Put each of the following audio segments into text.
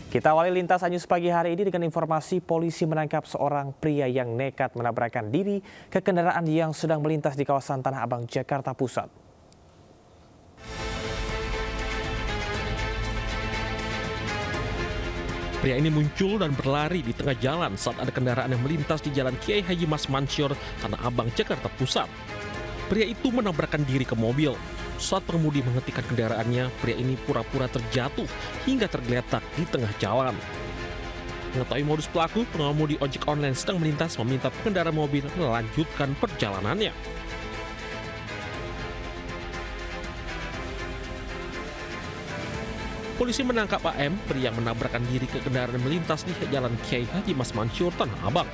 Kita awali lintas Anyus pagi hari ini dengan informasi polisi menangkap seorang pria yang nekat menabrakkan diri ke kendaraan yang sedang melintas di kawasan Tanah Abang, Jakarta Pusat. Pria ini muncul dan berlari di tengah jalan saat ada kendaraan yang melintas di Jalan Kiai Haji Mas Mansur, Tanah Abang, Jakarta Pusat. Pria itu menabrakkan diri ke mobil. Saat pengemudi menghentikan kendaraannya, pria ini pura-pura terjatuh hingga tergeletak di tengah jalan. Mengetahui modus pelaku, pengemudi ojek online sedang melintas meminta pengendara mobil melanjutkan perjalanannya. Polisi menangkap AM, pria yang menabrakkan diri ke kendaraan melintas di Jalan Kiai Haji Mas Mansur, Tanah Abang.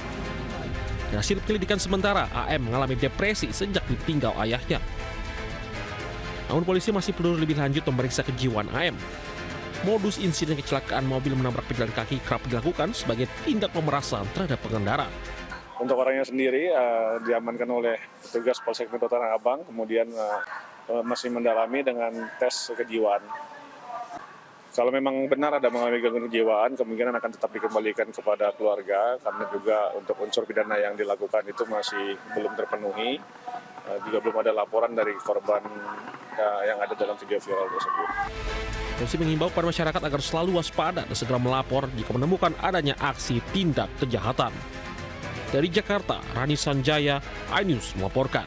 Hasil penyelidikan sementara, AM mengalami depresi sejak ditinggal ayahnya. Namun polisi masih perlu lebih lanjut memeriksa kejiwaan AM. Modus insiden kecelakaan mobil menabrak pejalan kaki kerap dilakukan sebagai tindak pemerasan terhadap pengendara. Untuk orangnya sendiri diamankan oleh petugas Polsek Metro Tanah Abang, kemudian masih mendalami dengan tes kejiwaan. Kalau memang benar ada mengalami gangguan kejiwaan, kemungkinan akan tetap dikembalikan kepada keluarga, karena juga untuk unsur pidana yang dilakukan itu masih belum terpenuhi. Juga belum ada laporan dari korban yang ada dalam video viral tersebut. Polisi mengimbau pada masyarakat agar selalu waspada dan segera melapor jika menemukan adanya aksi tindak kejahatan. Dari Jakarta, Rani Sanjaya, iNews melaporkan.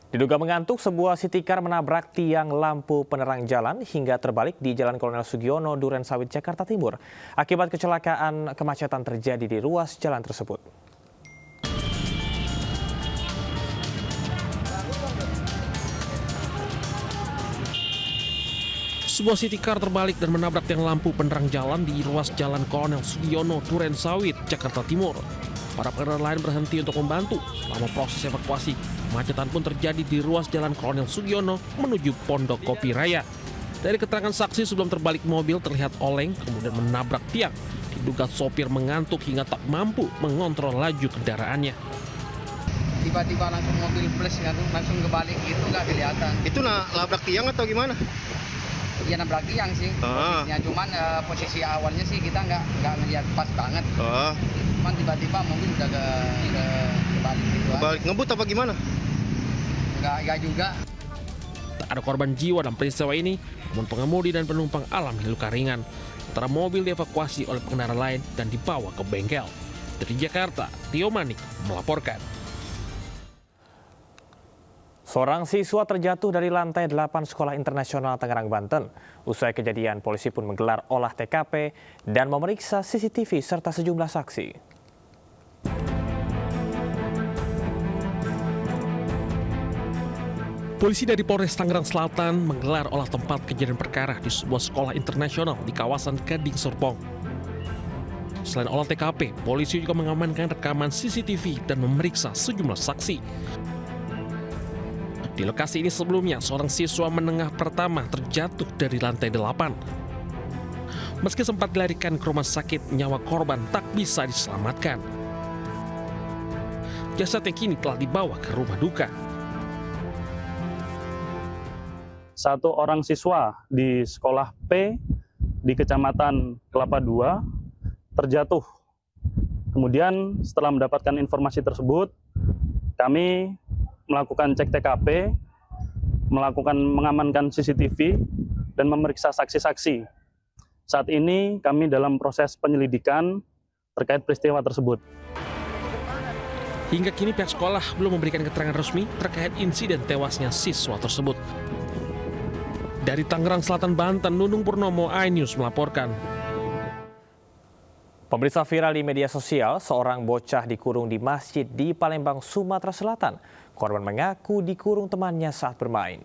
Diduga mengantuk, sebuah city car menabrak tiang lampu penerang jalan hingga terbalik di Jalan Kolonel Sugiono, Durensawit, Jakarta Timur. Akibat kecelakaan, kemacetan terjadi di ruas jalan tersebut. Sebuah city car terbalik dan menabrak tiang lampu penerang jalan di ruas Jalan Kolonel Sugiono, Durensawit, Jakarta Timur. Para pengendara lain berhenti untuk membantu. Selama proses evakuasi, kemacetan pun terjadi di ruas Jalan Kolonel Sugiono menuju Pondok Kopi Raya. Dari keterangan saksi, sebelum terbalik mobil terlihat oleng kemudian menabrak tiang. Diduga sopir mengantuk hingga tak mampu mengontrol laju kendaraannya. Tiba-tiba langsung mobil plus langsung kebalik gitu, nggak kelihatan. Itu nabrak tiang atau gimana? Iya, nabrak tiang sih posisinya, cuman posisi awalnya sih kita nggak ngeliat pas banget. Cuman tiba-tiba mobil udah kebalik gitu. Kebalik ngebut apa gimana? Nggak juga. Tak ada korban jiwa dalam peristiwa ini, namun pengemudi dan penumpang alami luka ringan. Sementara mobil dievakuasi oleh pengendara lain dan dibawa ke bengkel. Dari Jakarta, Tio Manik melaporkan. Seorang siswa terjatuh dari lantai 8 Sekolah Internasional Tangerang, Banten. Usai kejadian, polisi pun menggelar olah TKP dan memeriksa CCTV serta sejumlah saksi. Polisi dari Polres Tangerang Selatan menggelar olah tempat kejadian perkara di sebuah sekolah internasional di kawasan Gading Serpong. Selain olah TKP, polisi juga mengamankan rekaman CCTV dan memeriksa sejumlah saksi. Di lokasi ini sebelumnya, seorang siswa menengah pertama terjatuh dari lantai 8. Meski sempat dilarikan ke rumah sakit, nyawa korban tak bisa diselamatkan. Jasadnya kini telah dibawa ke rumah duka. Satu orang siswa di sekolah P di Kecamatan Kelapa II terjatuh. Kemudian setelah mendapatkan informasi tersebut, kami melakukan cek TKP, mengamankan CCTV, dan memeriksa saksi-saksi. Saat ini kami dalam proses penyelidikan terkait peristiwa tersebut. Hingga kini pihak sekolah belum memberikan keterangan resmi terkait insiden tewasnya siswa tersebut. Dari Tangerang Selatan, Banten, Nunung Purnomo, iNews melaporkan. Pemirsa, viral di media sosial, seorang bocah dikurung di masjid di Palembang, Sumatera Selatan. Korban mengaku dikurung temannya saat bermain.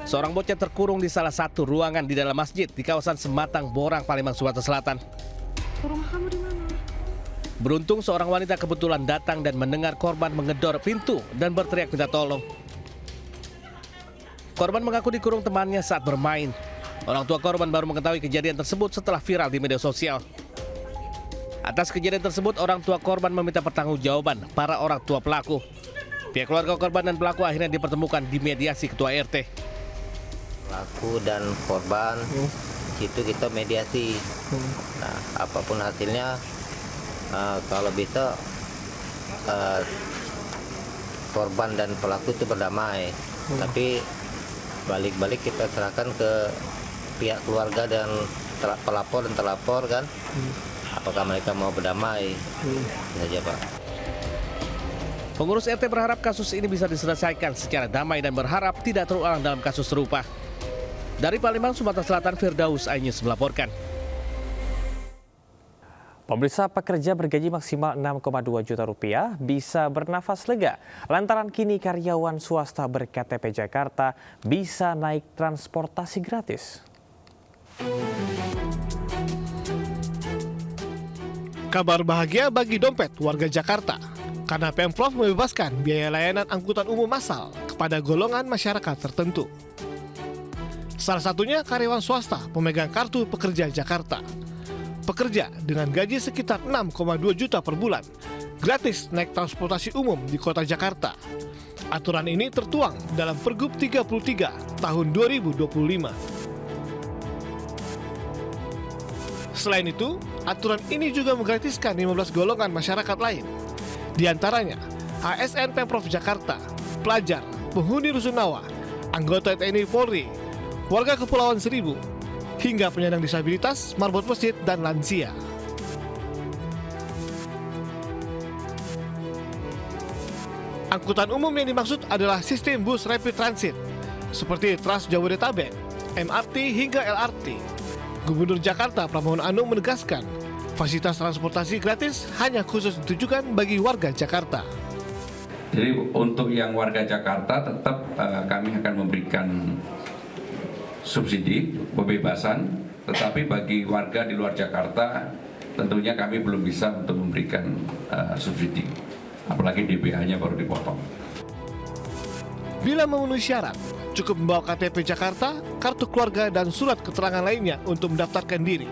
Seorang bocah terkurung di salah satu ruangan di dalam masjid di kawasan Sematang, Borang, Palembang, Sumatera Selatan. Rumah kamu di mana? Beruntung seorang wanita kebetulan datang dan mendengar korban menggedor pintu dan berteriak minta tolong. Korban mengaku dikurung temannya saat bermain. Orang tua korban baru mengetahui kejadian tersebut setelah viral di media sosial. Atas kejadian tersebut, orang tua korban meminta pertanggungjawaban para orang tua pelaku. Pihak keluarga korban dan pelaku akhirnya dipertemukan di mediasi ketua RT. Pelaku dan korban, situ kita mediasi. Nah, apapun hasilnya, kalau bisa korban dan pelaku itu berdamai. Tapi balik-balik kita serahkan ke pihak keluarga dan pelapor dan terlapor kan. Apakah mereka mau berdamai? Saja, Pak. Pengurus RT berharap kasus ini bisa diselesaikan secara damai dan berharap tidak terulang dalam kasus serupa. Dari Palembang, Sumatera Selatan, Firdaus iNews melaporkan. Pemirsa, pekerja bergaji maksimal 6,2 juta rupiah bisa bernafas lega lantaran kini karyawan swasta ber-KTP Jakarta bisa naik transportasi gratis. Kabar bahagia bagi dompet warga Jakarta karena Pemprov membebaskan biaya layanan angkutan umum massal kepada golongan masyarakat tertentu. Salah satunya karyawan swasta pemegang kartu pekerja Jakarta. Pekerja dengan gaji sekitar 6,2 juta per bulan gratis naik transportasi umum di kota Jakarta. Aturan ini tertuang dalam Pergub 33 tahun 2025. Selain itu, aturan ini juga menggratiskan 15 golongan masyarakat lain. Di antaranya, ASN Pemprov Jakarta, pelajar, penghuni rusunawa, anggota TNI Polri, warga Kepulauan Seribu, hingga penyandang disabilitas, marbot masjid, dan lansia. Angkutan umum yang dimaksud adalah sistem bus rapid transit, seperti Trans Jabodetabek, MRT hingga LRT. Gubernur Jakarta Pramono Anung menegaskan, fasilitas transportasi gratis hanya khusus ditujukan bagi warga Jakarta. Jadi untuk yang warga Jakarta tetap kami akan memberikan subsidi, pembebasan, tetapi bagi warga di luar Jakarta tentunya kami belum bisa untuk memberikan subsidi, apalagi DPH-nya baru dipotong. Bila memenuhi syarat, cukup membawa KTP Jakarta, kartu keluarga, dan surat keterangan lainnya untuk mendaftarkan diri.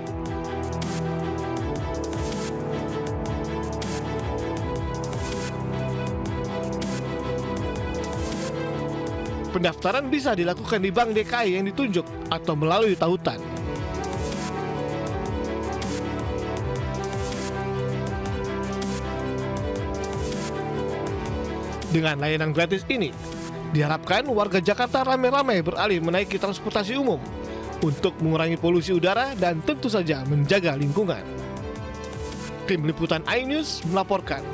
Pendaftaran bisa dilakukan di Bank DKI yang ditunjuk atau melalui tautan. Dengan layanan gratis ini, diharapkan warga Jakarta ramai-ramai beralih menaiki transportasi umum untuk mengurangi polusi udara dan tentu saja menjaga lingkungan. Tim Liputan iNews melaporkan.